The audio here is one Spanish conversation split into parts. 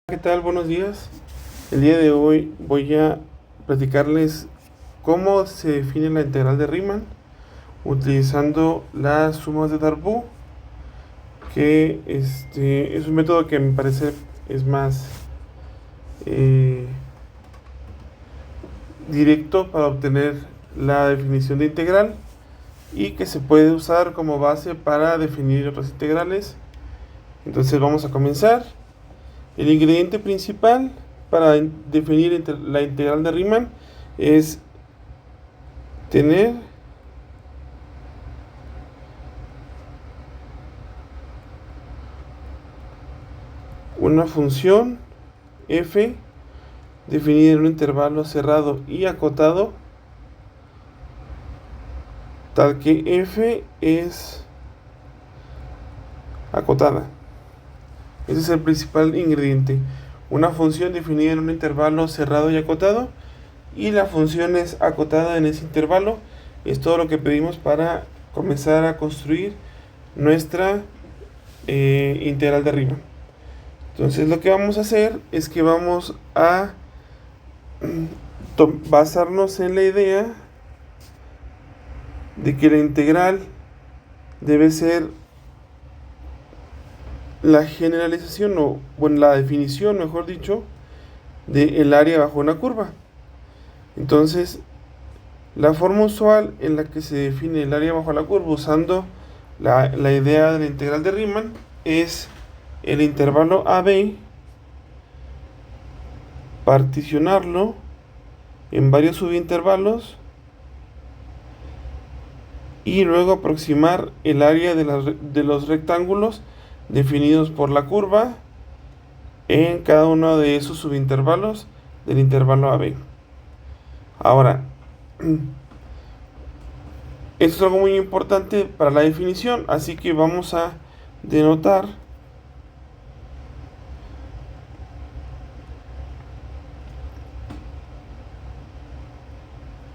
¿Qué tal? Buenos días. El día de hoy voy a platicarles cómo se define la integral de Riemann utilizando las sumas de Darboux, que es un método que me parece es más eh, directo para obtener la definición de integral y que se puede usar como base para definir otras integrales. Entonces vamos a comenzar. El ingrediente principal para definir la integral de Riemann es tener una función f definida en un intervalo cerrado y acotado, tal que f es acotada. Ese es el principal ingrediente. Una función definida en un intervalo cerrado y acotado, y la función es acotada en ese intervalo. Es todo lo que pedimos para comenzar a construir nuestra integral de Riemann. Entonces lo que vamos a hacer es que vamos a basarnos en la idea de que la integral debe ser la generalización, o bueno, la definición, mejor dicho, del área bajo una curva. Entonces, la forma usual en la que se define el área bajo la curva usando la idea de la integral de Riemann es el intervalo AB, particionarlo en varios subintervalos y luego aproximar el área de los rectángulos definidos por la curva en cada uno de esos subintervalos del intervalo AB. Ahora, esto es algo muy importante para la definición, así que vamos a denotar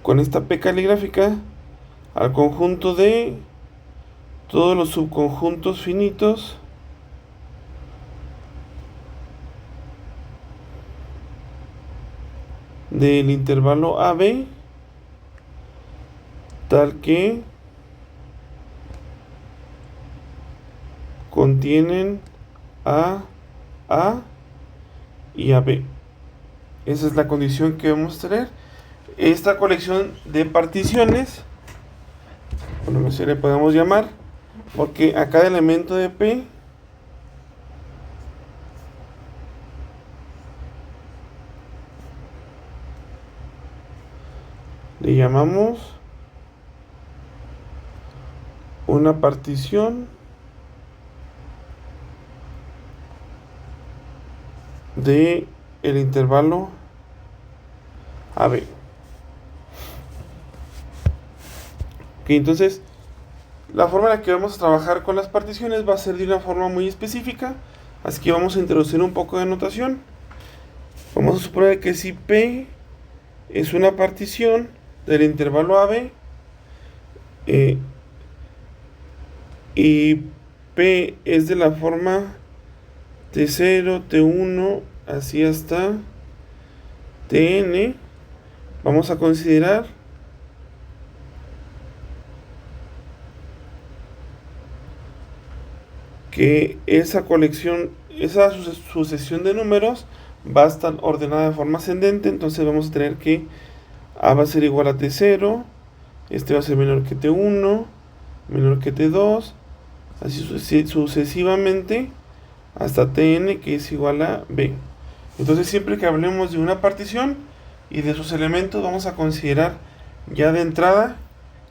con esta P caligráfica al conjunto de todos los subconjuntos finitos del intervalo AB, tal que contienen a A y a B. Esa es la condición que vamos a tener. Esta colección de particiones, bueno, así le podemos llamar, porque a cada elemento de P le llamamos una partición de el intervalo AB. Ok, entonces la forma en la que vamos a trabajar con las particiones va a ser de una forma muy específica, así que vamos a introducir un poco de notación. Vamos a suponer que si P es una partición del intervalo AB y P es de la forma T0, T1, así hasta Tn, vamos a considerar que esa colección, esa sucesión de números va a estar ordenada de forma ascendente. Entonces vamos a tener que A va a ser igual a T0, este va a ser menor que T1, menor que T2, así sucesivamente hasta Tn, que es igual a B. Entonces siempre que hablemos de una partición y de sus elementos, vamos a considerar ya de entrada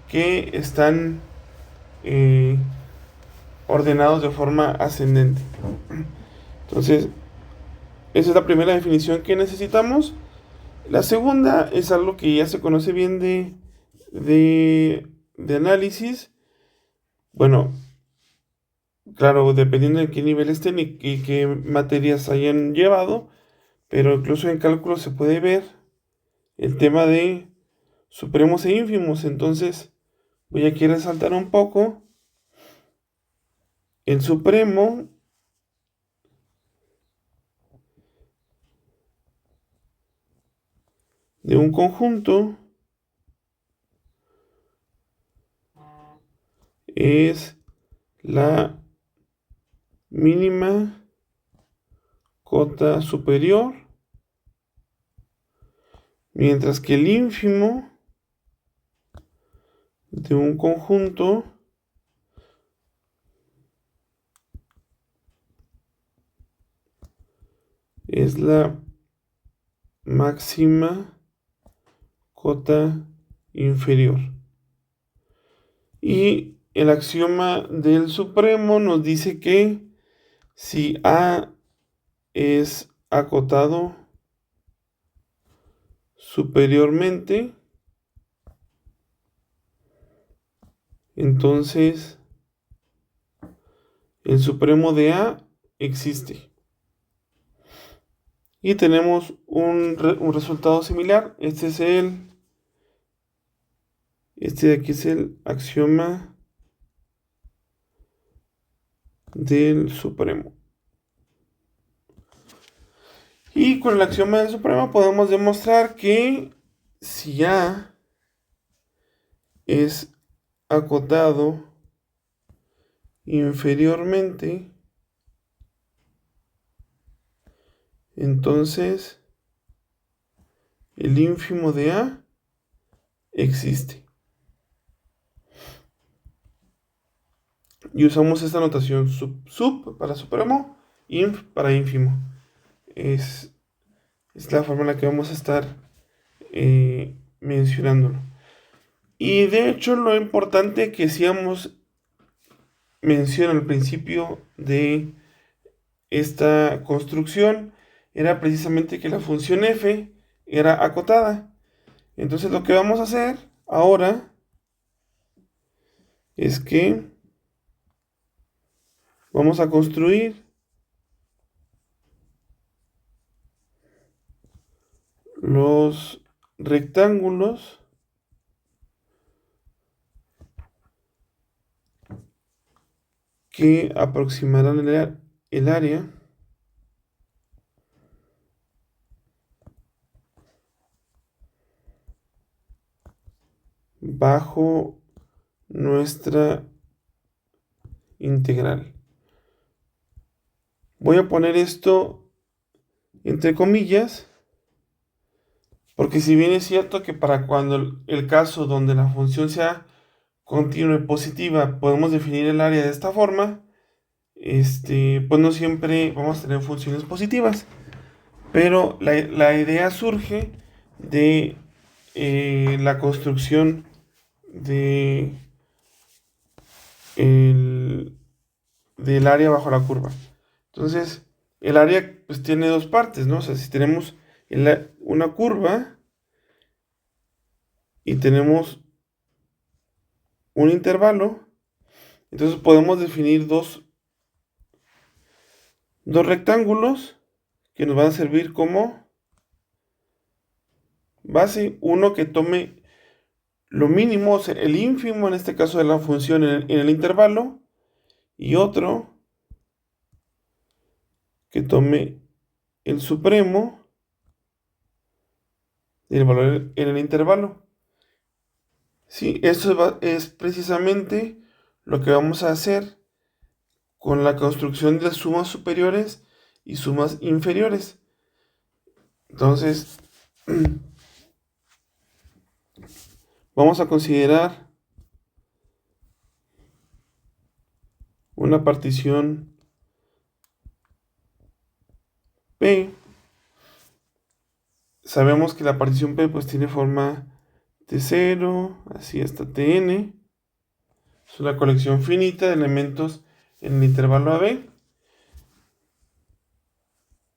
que están ordenados de forma ascendente. Entonces, esa es la primera definición que necesitamos. La segunda es algo que ya se conoce bien de análisis. Bueno, claro, dependiendo de qué nivel estén y qué materias hayan llevado, pero incluso en cálculo se puede ver el tema de supremos e ínfimos. Entonces, voy aquí a resaltar un poco. El supremo de un conjunto es la mínima cota superior, mientras que el ínfimo de un conjunto es la máxima cota inferior. Y el axioma del supremo nos dice que si A es acotado superiormente, entonces el supremo de A existe. Y tenemos un resultado similar. Este de aquí es el axioma del supremo. Y con el axioma del supremo podemos demostrar que si A es acotado inferiormente, entonces el ínfimo de A existe. Y usamos esta notación sub para supremo, inf para ínfimo. Es la forma en la que vamos a estar mencionándolo. Y de hecho lo importante que hacíamos mención al principio de esta construcción era precisamente que la función f era acotada. Entonces lo que vamos a hacer ahora es que vamos a construir los rectángulos que aproximarán el área bajo nuestra integral. Voy a poner esto entre comillas, porque si bien es cierto que para cuando el caso donde la función sea continua y positiva podemos definir el área de esta forma, pues no siempre vamos a tener funciones positivas. Pero la idea surge de la construcción de del área bajo la curva. Entonces, el área pues tiene dos partes, ¿no? O sea, si tenemos una curva y tenemos un intervalo, entonces podemos definir dos rectángulos que nos van a servir como base. Uno que tome lo mínimo, o sea, el ínfimo en este caso de la función en el intervalo, y otro que tome el supremo del valor en el intervalo. Sí, eso es precisamente lo que vamos a hacer con la construcción de sumas superiores y sumas inferiores. Entonces, vamos a considerar una partición P. Sabemos que la partición P pues tiene forma T0, así hasta Tn. Es una colección finita de elementos en el intervalo AB.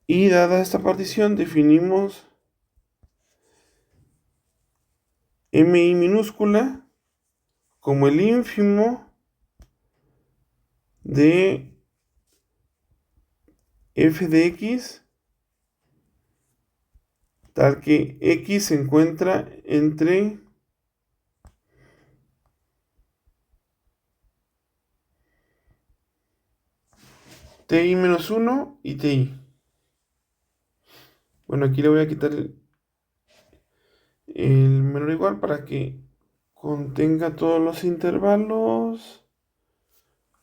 Y dada esta partición definimos mi minúscula como el ínfimo de f de x, tal que x se encuentra entre ti menos 1 y ti. Bueno, aquí le voy a quitar el menor o igual para que contenga todos los intervalos.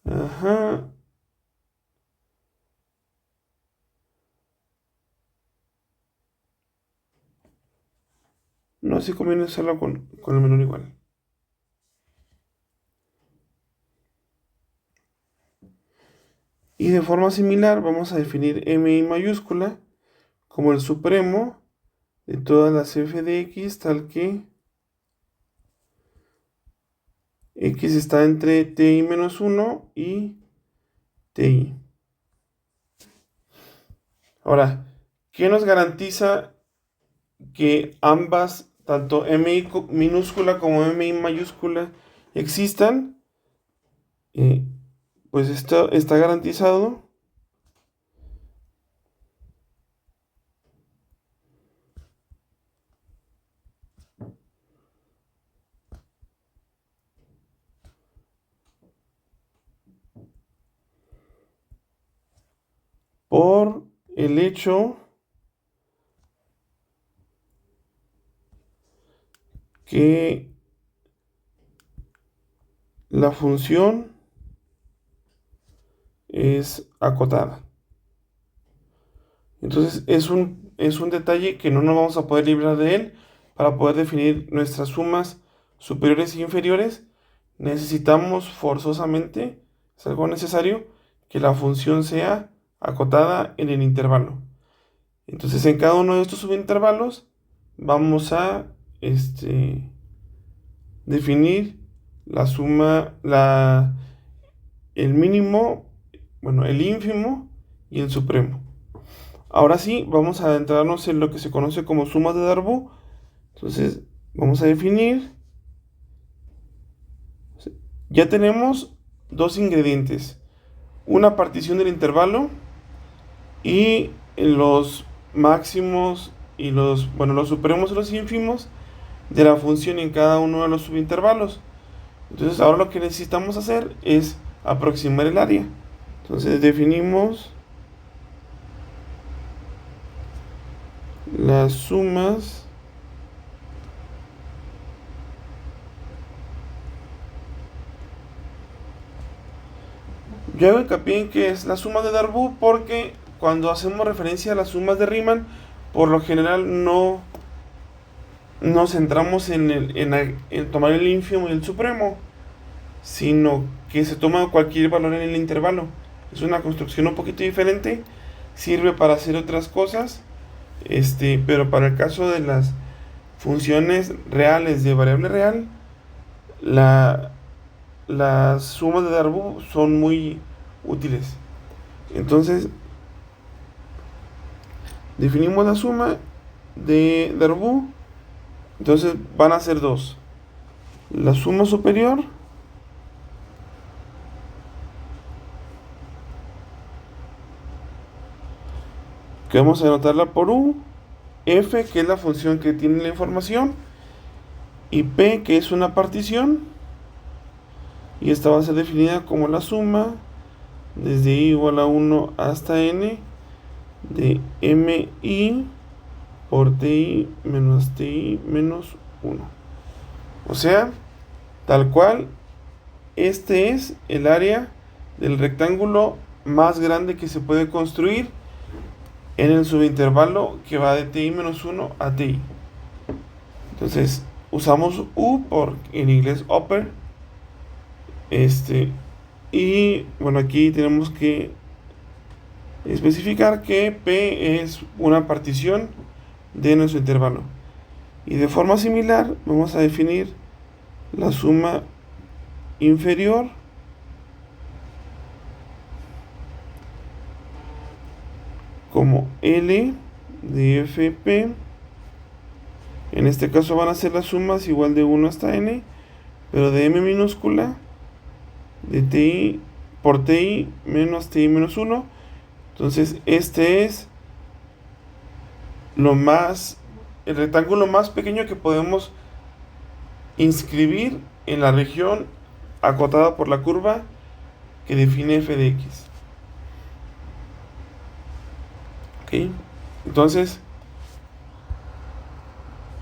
Ajá. No, si conviene hacerlo con el menor o igual. Y de forma similar vamos a definir mi mayúscula como el supremo de todas las f de x, tal que x está entre ti menos 1 y ti. Ahora, ¿qué nos garantiza que ambas, tanto mi minúscula como mi mayúscula, existan? Pues esto está garantizado por el hecho que la función es acotada. Entonces es un detalle que no nos vamos a poder librar de él. Para poder definir nuestras sumas superiores e inferiores, necesitamos forzosamente, es algo necesario, que la función sea acotada en el intervalo. Entonces en cada uno de estos subintervalos vamos a definir la suma, el mínimo, bueno, el ínfimo y el supremo. Ahora sí, vamos a adentrarnos en lo que se conoce como sumas de Darboux. Entonces, vamos a definir. Ya tenemos dos ingredientes. Una partición del intervalo y los máximos y los supremos y los ínfimos de la función en cada uno de los subintervalos. Entonces, ahora lo que necesitamos hacer es aproximar el área. Entonces, definimos las sumas Yo hago hincapié en que es la suma de Darboux porque cuando hacemos referencia a las sumas de Riemann, por lo general no nos centramos en tomar el ínfimo y el supremo, sino que se toma cualquier valor en el intervalo. Es una construcción un poquito diferente, sirve para hacer otras cosas, pero para el caso de las funciones reales de variable real, la, las sumas de Darboux son muy útiles. Entonces, definimos la suma de Darboux. Entonces van a ser dos. La suma superior que vamos a anotarla por U, F que es la función que tiene la información y P que es una partición, y esta va a ser definida como la suma desde i igual a 1 hasta n de mi por ti menos 1. O sea, tal cual, este es el área del rectángulo más grande que se puede construir en el subintervalo que va de ti menos 1 a ti. Entonces, usamos U por en inglés upper. Y bueno, aquí tenemos que especificar que P es una partición de nuestro intervalo. Y de forma similar, vamos a definir la suma inferior como L de FP. En este caso van a ser las sumas igual de 1 hasta n, pero de m minúscula de ti por ti menos 1. Entonces este es el rectángulo más pequeño que podemos inscribir en la región acotada por la curva que define f de x. ¿Ok? Entonces,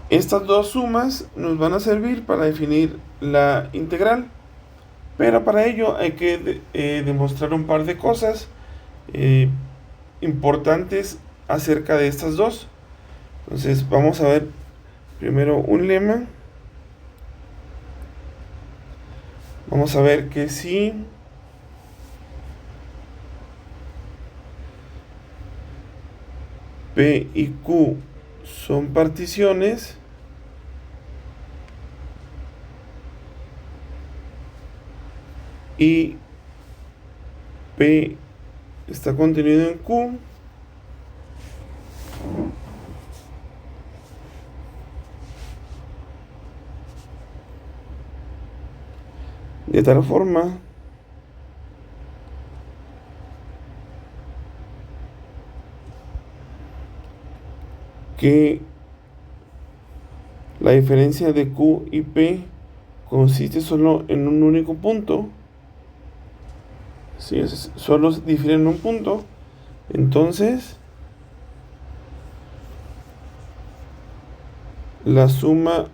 Estas dos sumas nos van a servir para definir la integral, pero para ello hay que demostrar un par de cosas eh, importantes acerca de estas dos. Entonces vamos a ver primero un lema. Vamos a ver que si P y Q son particiones, y P está contenido en Q, de tal forma que la diferencia de Q y P consiste solo en un único punto. Si solo difieren en un punto, entonces la suma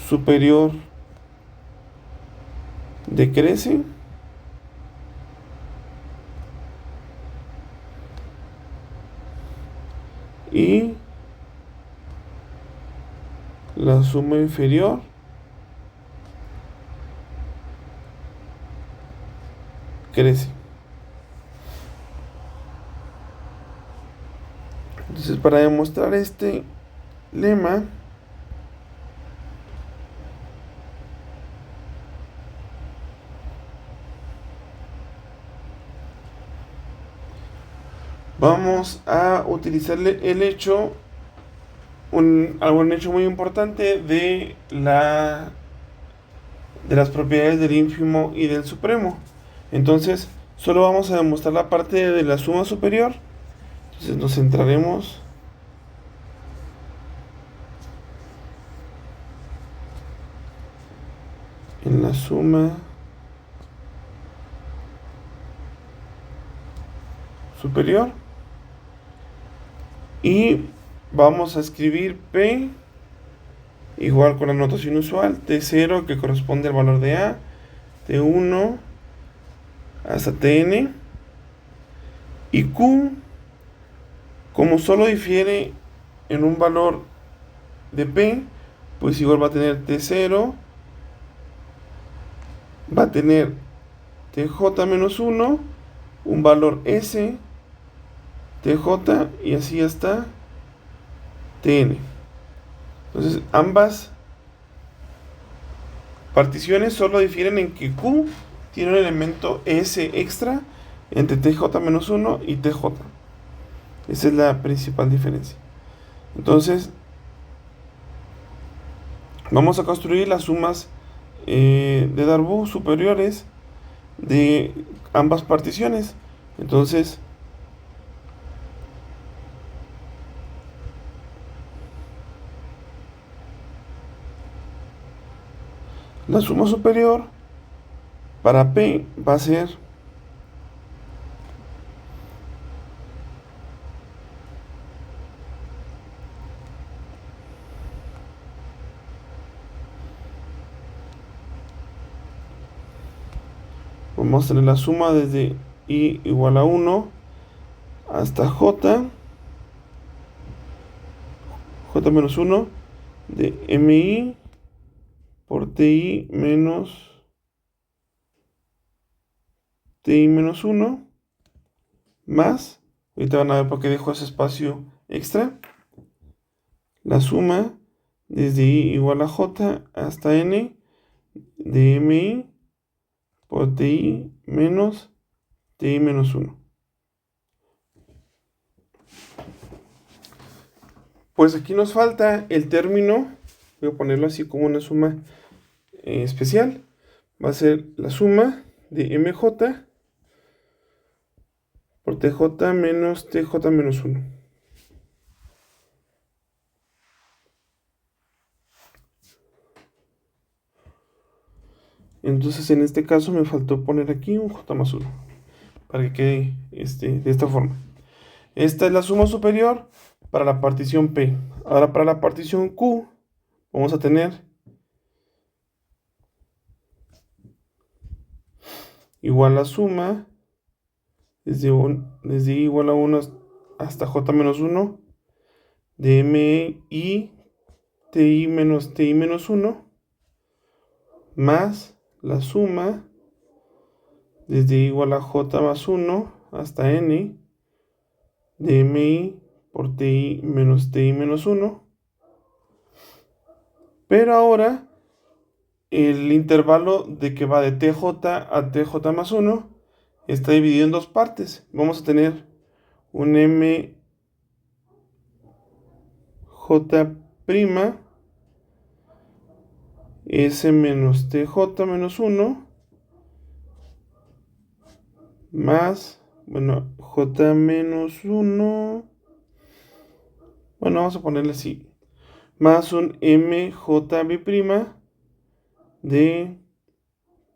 superior decrece y la suma inferior crece. Entonces, para demostrar este lema, vamos a utilizar el hecho, algún hecho muy importante de las propiedades del ínfimo y del supremo. Entonces, solo vamos a demostrar la parte de la suma superior. Entonces nos centraremos en la suma superior y vamos a escribir P igual con la notación usual, T0 que corresponde al valor de A, T1 hasta Tn, y Q, como solo difiere en un valor de P, pues igual va a tener T0, va a tener TJ menos 1, un valor S, TJ y así hasta Tn. Entonces ambas particiones solo difieren en que Q tiene un elemento S extra entre TJ menos 1 y TJ. Esa es la principal diferencia. Entonces vamos a construir las sumas de Darboux superiores de ambas particiones. Entonces la suma superior para P va a ser vamos a tener la suma desde I igual a 1 hasta J menos 1 de MI por TI menos TI menos 1 más, ahorita van a ver por qué dejo ese espacio extra, la suma desde I igual a J hasta N de MI por TI menos TI menos 1. Pues aquí nos falta el término, voy a ponerlo así como una suma especial, va a ser la suma de MJ por TJ menos TJ menos 1. Entonces en este caso me faltó poner aquí un J más 1 para que quede de esta forma. Esta es la suma superior para la partición P. Ahora para la partición Q vamos a tener igual la suma desde i igual a 1 hasta j menos 1 de mi ti menos ti menos 1 más la suma desde i igual a j más 1 hasta n de mi por ti menos 1. Pero ahora el intervalo de que va de tj a tj más 1 está dividido en dos partes. Vamos a tener un mj' s menos tj menos 1 más, bueno, j menos 1, bueno, vamos a ponerle así, más un mjb' de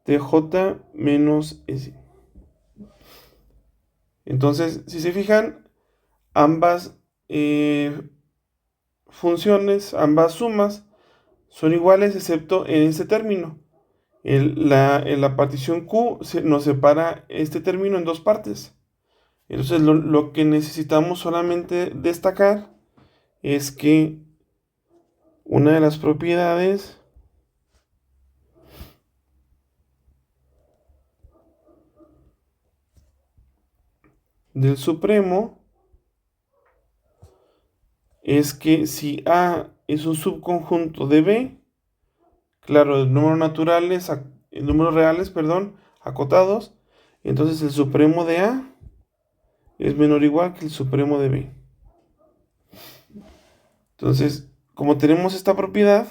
tj menos s. Entonces, si se fijan, ambas funciones, ambas sumas, son iguales excepto en este término. En la partición Q nos separa este término en dos partes. Entonces lo que necesitamos solamente destacar es que una de las propiedades del supremo es que si A es un subconjunto de B, claro, de números reales, perdón, acotados, entonces el supremo de A es menor o igual que el supremo de B. Entonces, como tenemos esta propiedad,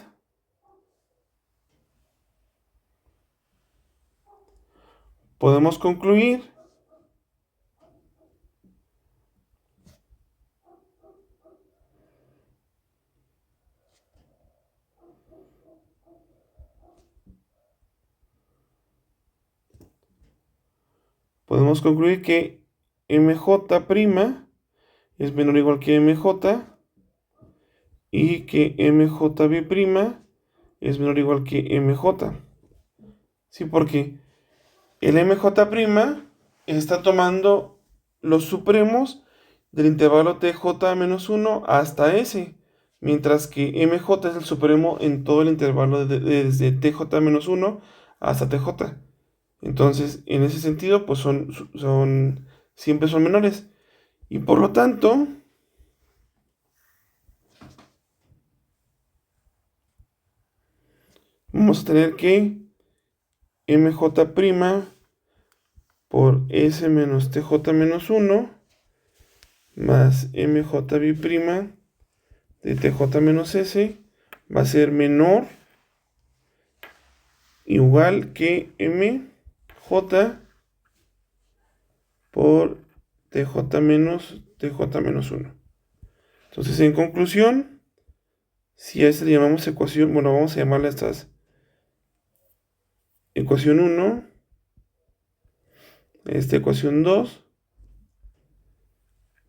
podemos concluir que mj' es menor o igual que mj y que mjb' es menor o igual que mj. Sí, porque el mj' está tomando los supremos del intervalo tj menos 1 hasta s, mientras que mj es el supremo en todo el intervalo desde tj menos 1 hasta tj. Entonces, en ese sentido, pues siempre son menores. Y por lo tanto, vamos a tener que mj' por s menos tj menos 1 más mjb' de tj menos s va a ser menor igual que mj por tj menos 1. Entonces, en conclusión, si a esta le llamamos ecuación, bueno, vamos a llamarle a estas ecuación 1, esta ecuación 2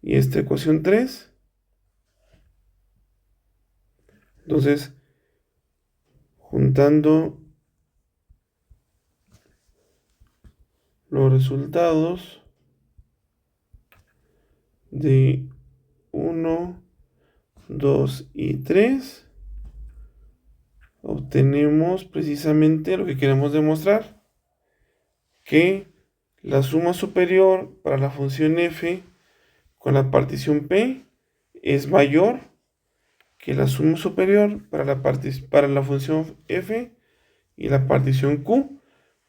y esta ecuación 3. Entonces, juntando los resultados de 1, 2 y 3, obtenemos precisamente lo que queremos demostrar, que la suma superior para la función f con la partición p es mayor que la suma superior para la función f y la partición q,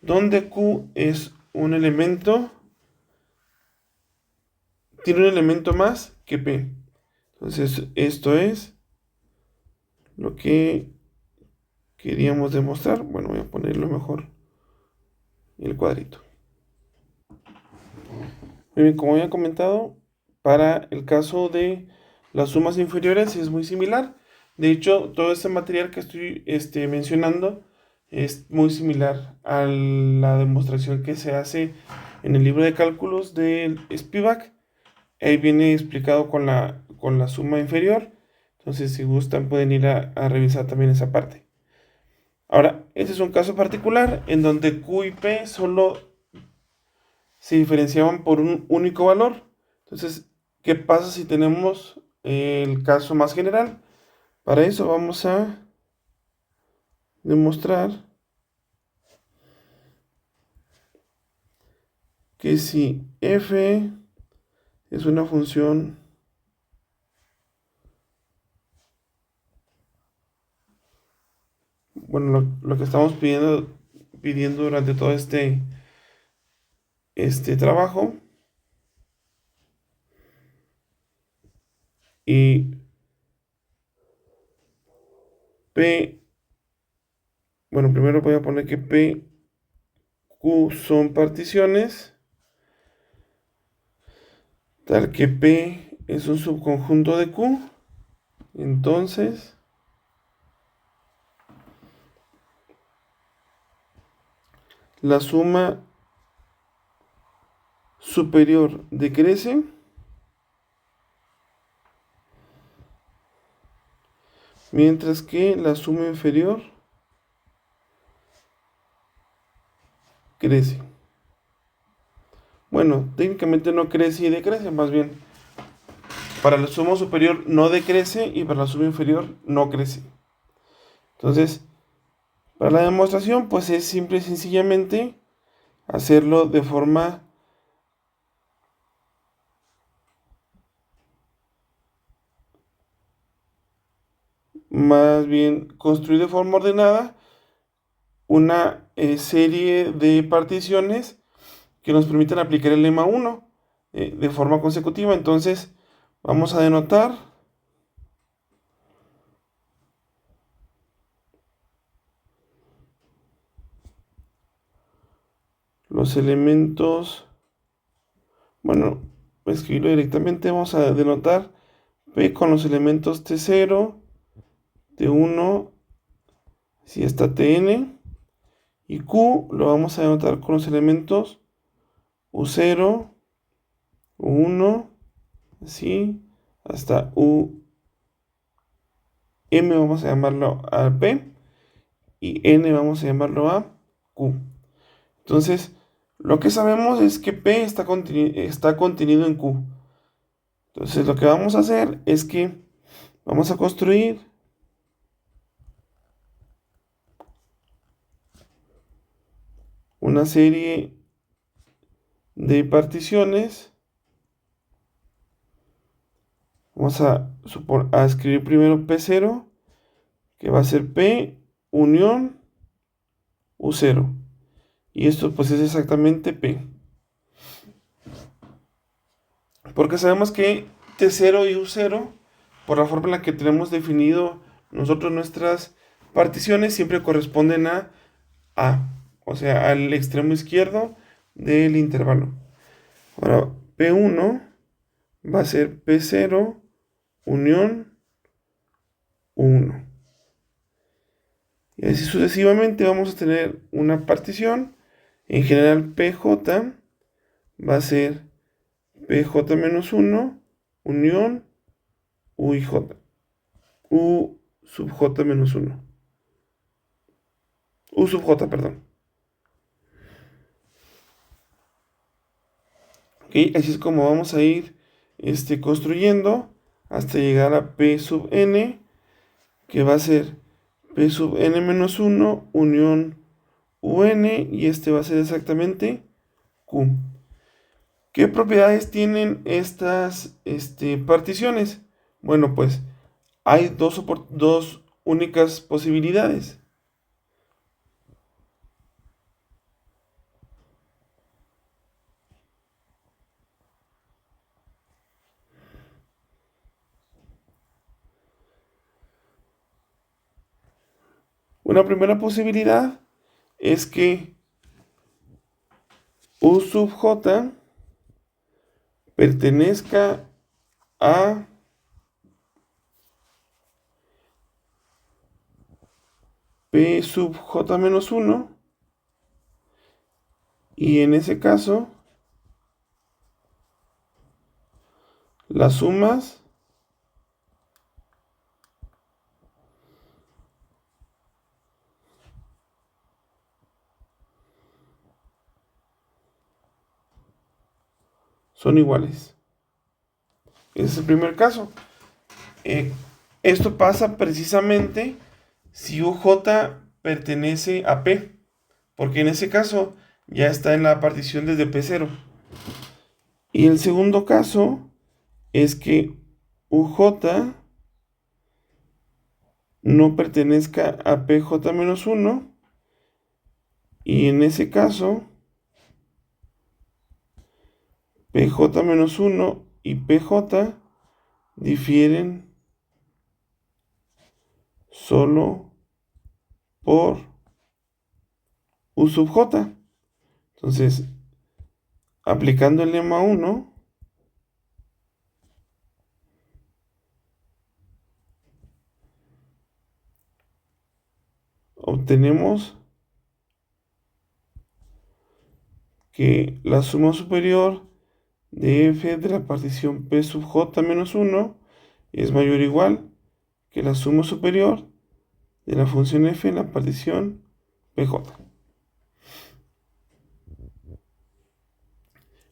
donde q es un elemento, tiene un elemento más que p. Entonces, esto es lo que queríamos demostrar. Bueno, voy a ponerlo mejor en el cuadrito. Muy bien, como había comentado, para el caso de las sumas inferiores es muy similar. De hecho, todo este material que estoy mencionando es muy similar a la demostración que se hace en el libro de cálculos del Spivak. Ahí viene explicado con con la suma inferior. Entonces, si gustan, pueden ir a revisar también esa parte. Ahora, este es un caso particular en donde Q y P solo se diferenciaban por un único valor. Entonces, ¿qué pasa si tenemos el caso más general? Para eso vamos a demostrar que si f es una función bueno, lo que estamos pidiendo durante todo este trabajo, y P, bueno, primero voy a poner que P, Q son particiones, tal que P es un subconjunto de Q, entonces la suma superior decrece, mientras que la suma inferior crece. Bueno, técnicamente no crece y decrece, más bien. Para la suma superior no decrece y para la suma inferior no crece. Entonces, para la demostración, pues es simple y sencillamente hacerlo de forma más bien construir de forma ordenada una serie de particiones que nos permitan aplicar el lema 1 de forma consecutiva. Entonces, vamos a denotar los elementos. Bueno, escribirlo directamente. Vamos a denotar P con los elementos T0, T1, si está Tn. Y Q lo vamos a denotar con los elementos U0, U1, así, hasta UM vamos a llamarlo a P y N vamos a llamarlo a Q. Entonces, lo que sabemos es que P está contenido en Q. Entonces, lo que vamos a hacer es que vamos a construir una serie de particiones. Vamos a escribir primero P0, que va a ser P unión U0. Y esto pues es exactamente P. Porque sabemos que T0 y U0, por la forma en la que tenemos definido nosotros nuestras particiones, siempre corresponden a A, o sea, al extremo izquierdo del intervalo. Ahora, P1 va a ser P0 unión 1. Y así sucesivamente vamos a tener una partición. En general, PJ va a ser PJ-1 unión UIJ. U sub J-1. U sub J, perdón. Ok, así es como vamos a ir construyendo hasta llegar a P sub N, que va a ser P sub N menos 1 unión UN, y este va a ser exactamente Q. ¿Qué propiedades tienen estas particiones? Bueno, pues hay dos únicas posibilidades. Una primera posibilidad es que U sub J pertenezca a P sub J menos 1, y en ese caso, las sumas son iguales. Ese es el primer caso. Esto pasa precisamente si UJ pertenece a P, porque en ese caso ya está en la partición desde P0. Y el segundo caso es que UJ no pertenezca a PJ-1, y en ese caso PJ-1 y PJ difieren solo por U sub J. Entonces, aplicando el lema 1, obtenemos que la suma superior de f de la partición P sub J menos 1 es mayor o igual que la suma superior de la función f en la partición PJ.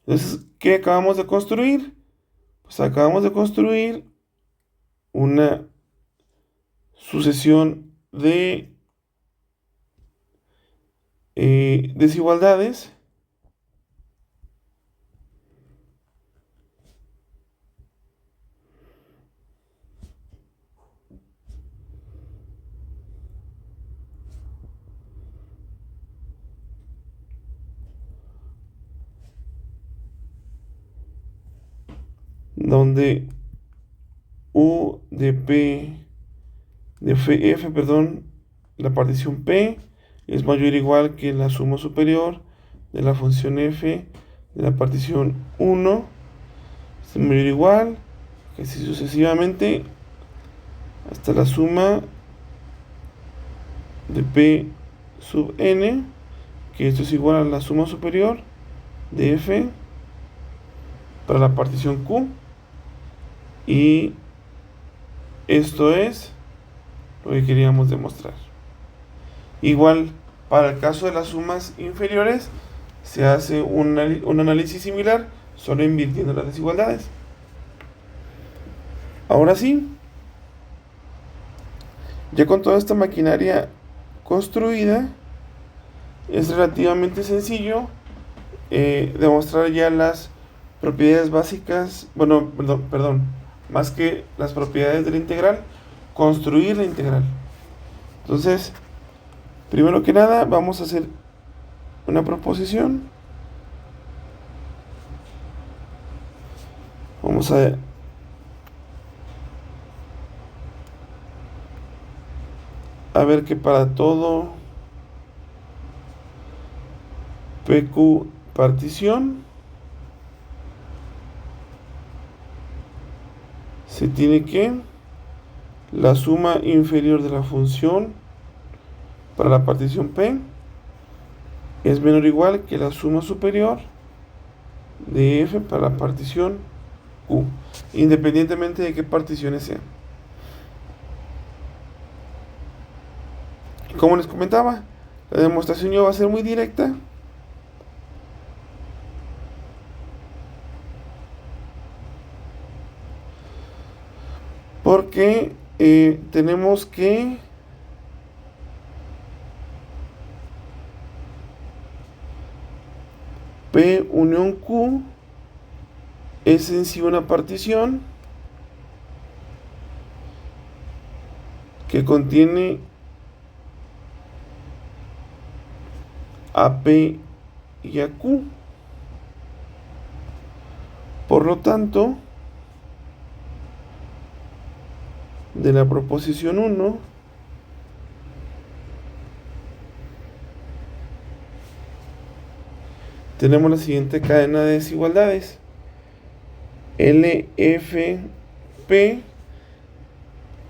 Entonces, ¿qué acabamos de construir? Pues acabamos de construir una sucesión de desigualdades donde U de P de F, perdón, la partición P es mayor o igual que la suma superior de la función f de la partición 1, es mayor o igual, que así sucesivamente hasta la suma de P sub n, que esto es igual a la suma superior de f para la partición Q, y esto es lo que queríamos demostrar. Igual, para el caso de las sumas inferiores, se hace un análisis similar, solo invirtiendo las desigualdades. Ahora sí, ya con toda esta maquinaria construida, es relativamente sencillo demostrar ya las propiedades básicas, bueno, perdón, más que las propiedades de la integral, construir la integral. Entonces, primero que nada, vamos a hacer una proposición. Vamos a ver que para todo PQ partición se tiene que la suma inferior de la función para la partición P es menor o igual que la suma superior de f para la partición Q, independientemente de qué particiones sean. Como les comentaba, la demostración ya va a ser muy directa. Porque tenemos que P unión Q es en sí una partición que contiene a P y a Q. Por lo tanto, de la proposición 1 tenemos la siguiente cadena de desigualdades. LFP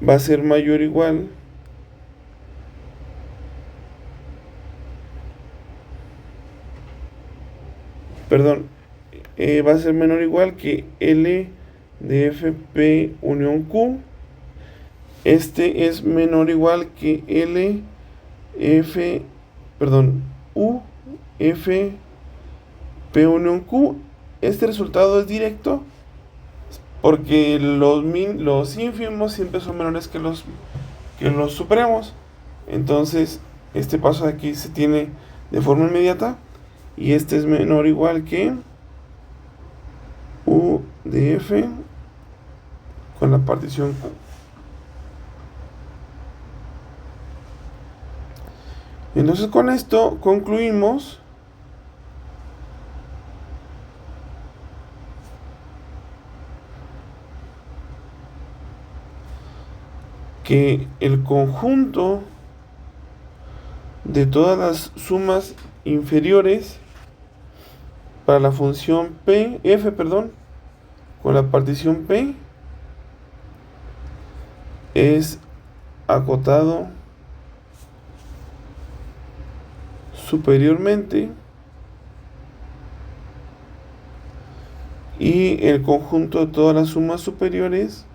va a ser mayor o igual va a ser menor o igual que L de FP unión Q. Este es menor o igual que U F P unión Q. este resultado es directo porque los ínfimos siempre son menores que los supremos. Entonces, este paso de aquí se tiene de forma inmediata y este es menor o igual que U de F con la partición Q. Entonces con esto concluimos que el conjunto de todas las sumas inferiores para la función f, con la partición P es acotado superiormente y el conjunto de todas las sumas superiores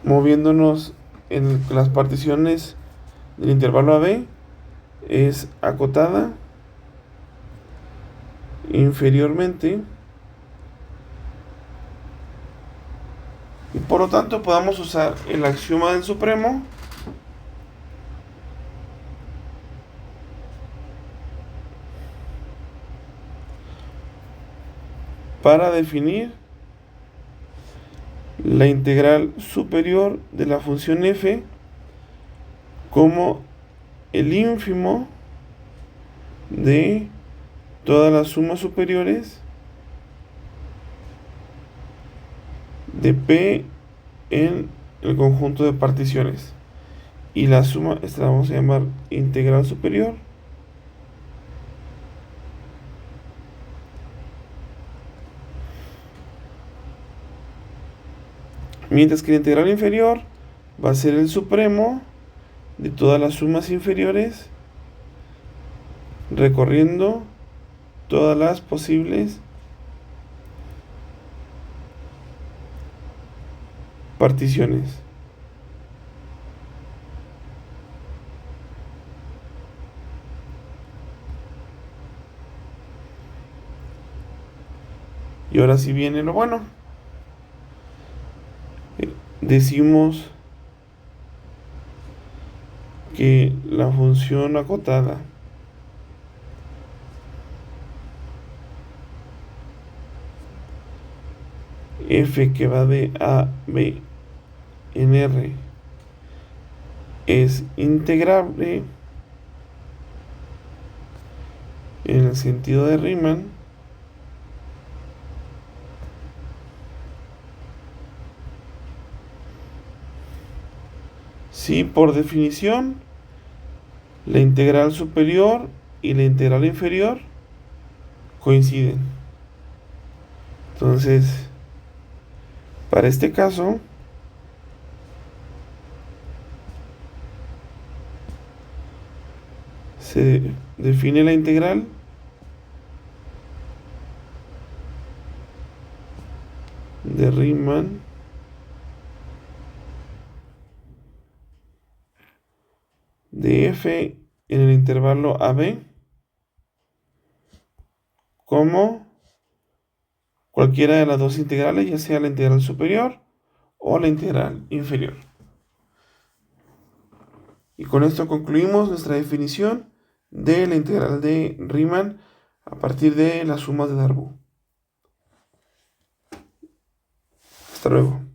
moviéndonos en las particiones del intervalo AB es acotada inferiormente y por lo tanto podamos usar el axioma del supremo para definir la integral superior de la función f como el ínfimo de todas las sumas superiores de P en el conjunto de particiones. Y la suma, esta la vamos a llamar integral superior. Mientras que la integral inferior va a ser el supremo de todas las sumas inferiores recorriendo todas las posibles particiones. Y ahora sí viene lo bueno. Decimos que la función acotada f que va de A a B en R es integrable en el sentido de Riemann si por definición la integral superior y la integral inferior coinciden. Entonces, para este caso, se define la integral de Riemann de f en el intervalo AB como cualquiera de las dos integrales, ya sea la integral superior o la integral inferior. Y con esto concluimos nuestra definición de la integral de Riemann a partir de las sumas de Darboux. Hasta luego.